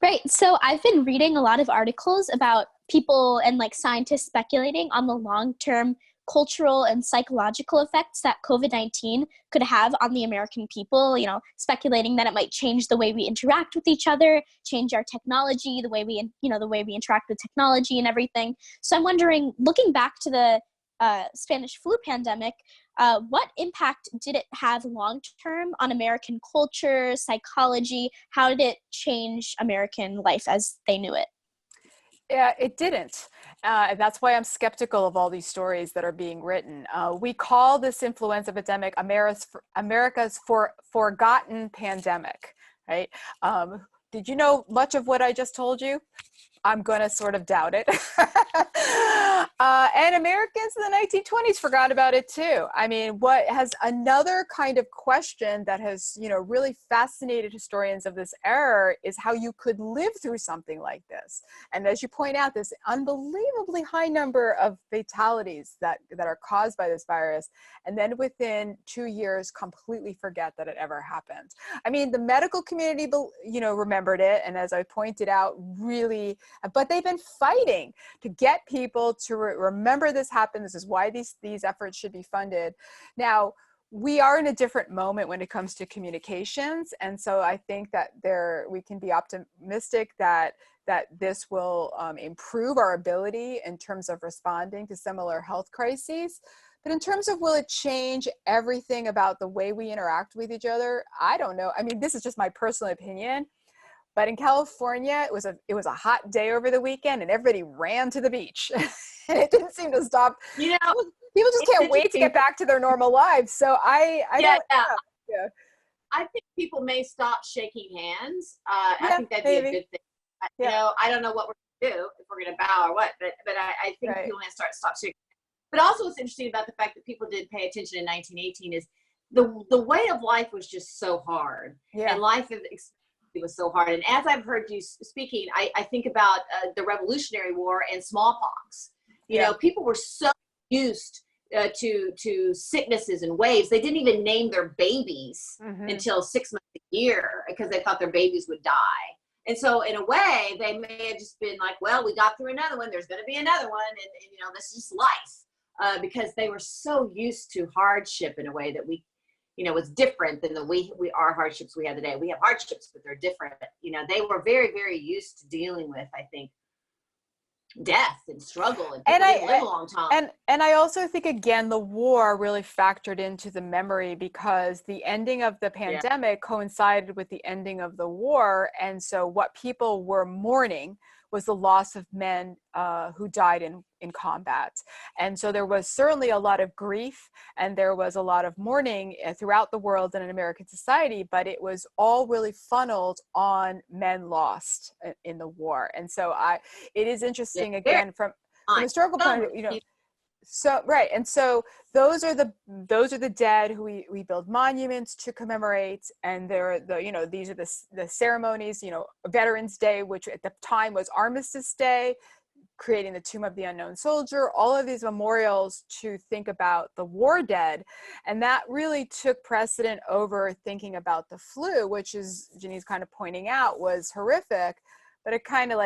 Right. So I've been reading a lot of articles about people and scientists speculating on the long-term cultural and psychological effects that COVID-19 could have on the American people, speculating that it might change the way we interact with each other, change our technology, the way we interact with technology and everything. So I'm wondering, looking back to the Spanish flu pandemic, what impact did it have long-term on American culture, psychology? How did it change American life as they knew it? Yeah, it didn't. And that's why I'm skeptical of all these stories that are being written. We call this influenza epidemic America's forgotten pandemic. right? Did you know much of what I just told you? I'm going to sort of doubt it. And Americans in the 1920s forgot about it too. I mean, what has another kind of question that has, really fascinated historians of this era is how you could live through something like this. And as you point out, this unbelievably high number of fatalities that are caused by this virus, and then within 2 years completely forget that it ever happened. I mean, the medical community, remembered it, and as I pointed out, really, but they've been fighting to get people to remember this happened. This is why these efforts should be funded. Now, we are in a different moment when it comes to communications, and so I think that we can be optimistic that this will improve our ability in terms of responding to similar health crises. But in terms of will it change everything about the way we interact with each other, I don't know. I mean, this is just my personal opinion. But in California, it was a hot day over the weekend, and everybody ran to the beach, and it didn't seem to stop. People just can't wait to get back to their normal lives. So I don't. Yeah. I think people may stop shaking hands. I think that'd be a good thing. I don't know what we're gonna do, if we're gonna bow or what, but I think people may stop shaking. But also, what's interesting about the fact that people did pay attention in 1918 is the way of life was just so hard, and life was so hard. And as I've heard you speaking, I think about the Revolutionary War and smallpox. People were so used to sicknesses and waves. They didn't even name their babies until 6 months a year because they thought their babies would die. And so in a way, they may have just been like, well, we got through another one. There's going to be another one. And this is just life, because they were so used to hardship in a way that was different than our hardships we have today. We have hardships, but they're different. They were very, very used to dealing with, I think, death and struggle, and people didn't live a long time. And I also think, again, the war really factored into the memory because the ending of the pandemic coincided with the ending of the war. And so what people were mourning was the loss of men who died in combat. And so there was certainly a lot of grief, and there was a lot of mourning throughout the world and in American society, but it was all really funneled on men lost in the war. And so it is interesting, again, from a historical point of view, so right, and so those are the dead who we build monuments to commemorate, and these are the ceremonies. Veterans Day, which at the time was Armistice Day, creating the Tomb of the Unknown Soldier. All of these memorials to think about the war dead, and that really took precedent over thinking about the flu, which is Janine's kind of pointing out was horrific. But it kind of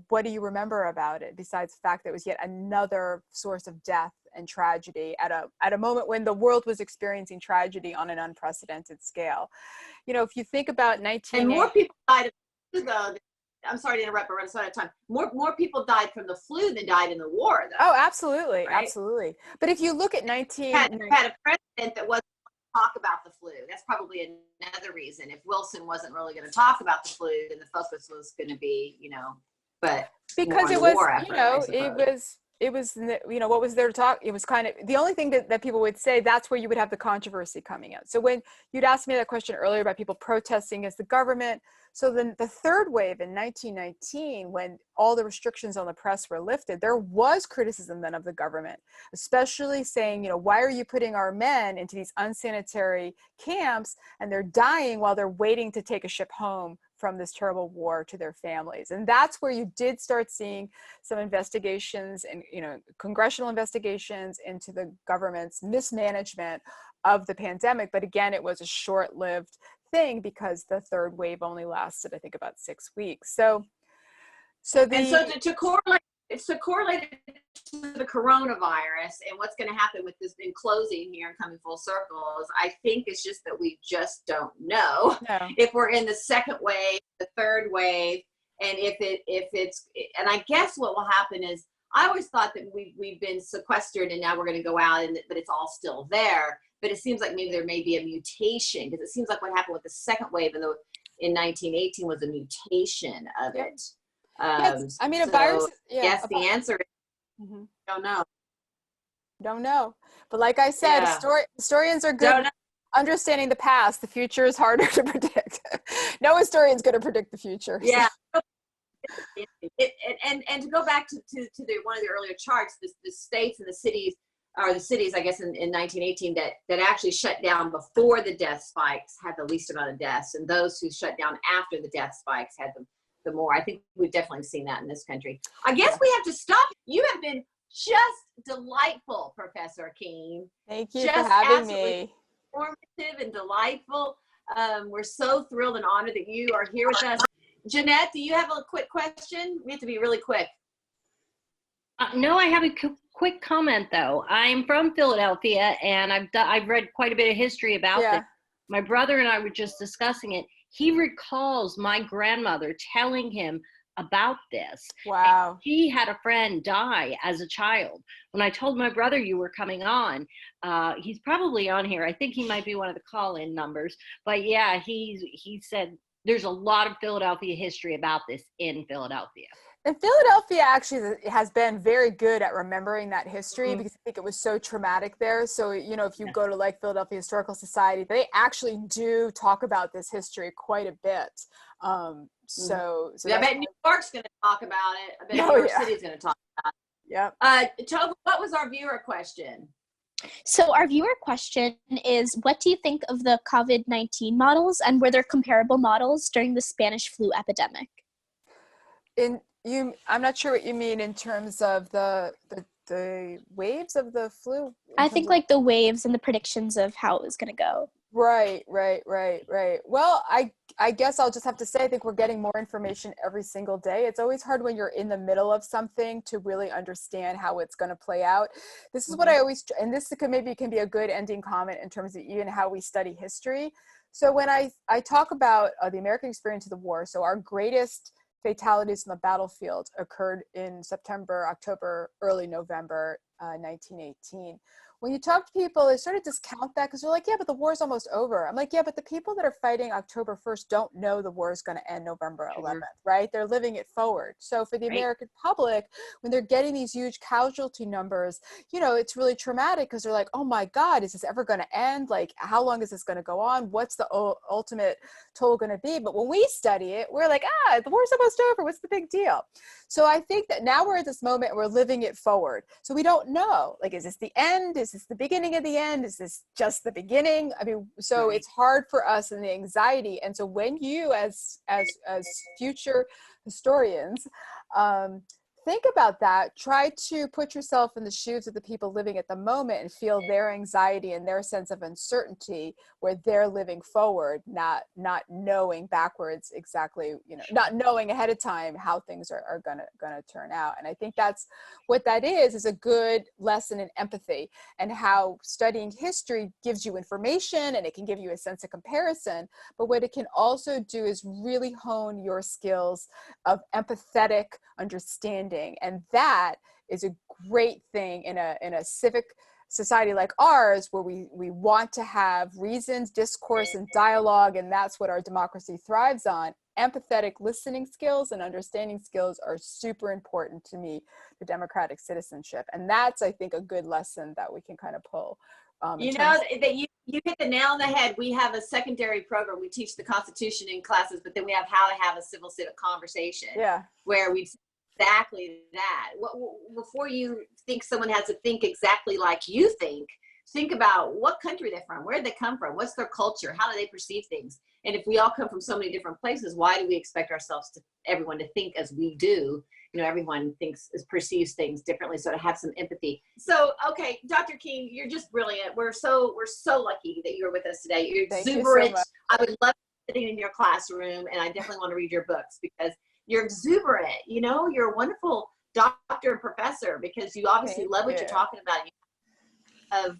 what do you remember about it besides the fact that it was yet another source of death and tragedy at a moment when the world was experiencing tragedy on an unprecedented scale? If you think about and more people died of the flu, though. I'm sorry to interrupt, but we're running out of time. More people died from the flu than died in the war, though. Oh, absolutely, right? Absolutely. But if you look at had a president that wasn't talk about the flu. That's probably another reason. If Wilson wasn't really going to talk about the flu, then the focus was going to be, but because it was, it was, what was there to talk? It was kind of the only thing that people would say. That's where you would have the controversy coming out. So when you'd asked me that question earlier about people protesting against the government. So then the third wave in 1919, when all the restrictions on the press were lifted, there was criticism then of the government, especially saying, why are you putting our men into these unsanitary camps and they're dying while they're waiting to take a ship home from this terrible war to their families? And that's where you did start seeing some investigations and, congressional investigations into the government's mismanagement of the pandemic. But again, it was a short-lived thing because the third wave only lasted, I think, about 6 weeks. So to correlate it to the coronavirus and what's going to happen with this in closing here and coming full circles, I think it's just that we just don't know if we're in the second wave, the third wave, and if it's, and I guess what will happen is, I always thought that we've been sequestered and now we're going to go out, but it's all still there. But it seems like maybe there may be a mutation, because it seems like what happened with the second wave in 1918 was a mutation of it. Yes, I mean, a virus. Yes, the answer is don't know. Don't know. But like I said, historians are good understanding the past. The future is harder to predict. No historian's going to predict the future. Yeah. And to go back to one of the earlier charts, the states and the cities, I guess, in 1918 that actually shut down before the death spikes had the least amount of deaths, and those who shut down after the death spikes had the more. I think we've definitely seen that in this country. I guess we have to stop. You have been just delightful, Professor Keene. Thank you for having me. Informative and delightful. We're so thrilled and honored that you are here with us. Jeanette, do you have a quick question? We have to be really quick. No, I have a quick comment though. I'm from Philadelphia, and I've read quite a bit of history about this. My brother and I were just discussing it. He recalls my grandmother telling him about this. Wow. And he had a friend die as a child. When I told my brother you were coming on, he's probably on here. I think he might be one of the call-in numbers. But yeah, he said there's a lot of Philadelphia history about this in Philadelphia. And Philadelphia actually has been very good at remembering that history because I think it was so traumatic there. So, you know, if you go to like Philadelphia Historical Society, they actually do talk about this history quite a bit. So I bet New York's going to talk about it. I bet New York City's going to talk about it. Yep. Tova, what was our viewer question? So our viewer question is, what do you think of the COVID-19 models, and were there comparable models during the Spanish flu epidemic? I'm not sure what you mean in terms of the waves of the flu. I think like the waves and the predictions of how it was going to go. Right. Well, I guess I'll just have to say, I think we're getting more information every single day. It's always hard when you're in the middle of something to really understand how it's going to play out. This is what I always, and this can be a good ending comment in terms of even how we study history. So when I talk about the American experience of the war, so our greatest fatalities on the battlefield occurred in September, October, early November, 1918. When you talk to people, they sort of discount that because they're like, yeah, but the war's almost over. I'm like, yeah, but the people that are fighting October 1st don't know the war is going to end November 11th, right? They're living it forward. So for the American public, when they're getting these huge casualty numbers, you know, it's really traumatic because they're like, oh my God, is this ever going to end? Like, how long is this going to go on? What's the ultimate toll going to be? But when we study it, we're like, the war's almost over. What's the big deal? So I think that now we're at this moment and we're living it forward. So we don't know, like, is this the end? Is this the beginning of the end? Is this just the beginning? I mean, so it's hard for us and the anxiety. And so when you, as future historians, think about that, try to put yourself in the shoes of the people living at the moment and feel their anxiety and their sense of uncertainty where they're living forward, not knowing backwards exactly, you know, not knowing ahead of time how things are gonna turn out. And I think that's what that is a good lesson in empathy and how studying history gives you information and it can give you a sense of comparison. But what it can also do is really hone your skills of empathetic understanding. And that is a great thing in a civic society like ours, where we want to have reasons, discourse, and dialogue, and that's what our democracy thrives on. Empathetic listening skills and understanding skills are super important to me for democratic citizenship. And that's, I think, a good lesson that we can kind of pull. You know, that you hit the nail on the head. We have a secondary program. We teach the Constitution in classes, but then we have how to have a civil civic conversation. Yeah. Where we exactly that. Before you think someone has to think exactly like you think about what country they're from, where did they come from, what's their culture, how do they perceive things. And if we all come from so many different places, why do we expect everyone to think as we do? You know, everyone perceives things differently, so to have some empathy. So, okay, Dr. Keene, you're just brilliant. We're so lucky that you're with us today. You're exuberant. You so I would love sitting in your classroom, and I definitely want to read your books because you're exuberant. You know, you're a wonderful doctor and professor because you obviously love what you're talking about. Of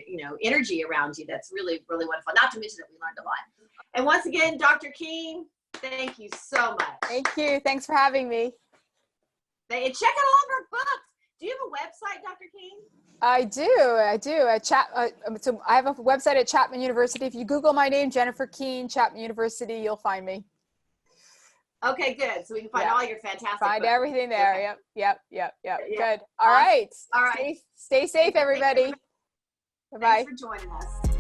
you know, energy around you that's really, really wonderful. Not to mention that we learned a lot. And once again, Dr. Keene, thank you so much. Thank you. Thanks for having me. And check out all of our books. Do you have a website, Dr. Keene? I do. So I have a website at Chatman University. If you Google my name, Jennifer Keene, Chatman University, you'll find me. Okay, good. So we can find all your fantastic Find books. everything there. Okay. Yep. Good. All right. All right. Stay safe, everybody. Bye-bye. Thanks for joining us.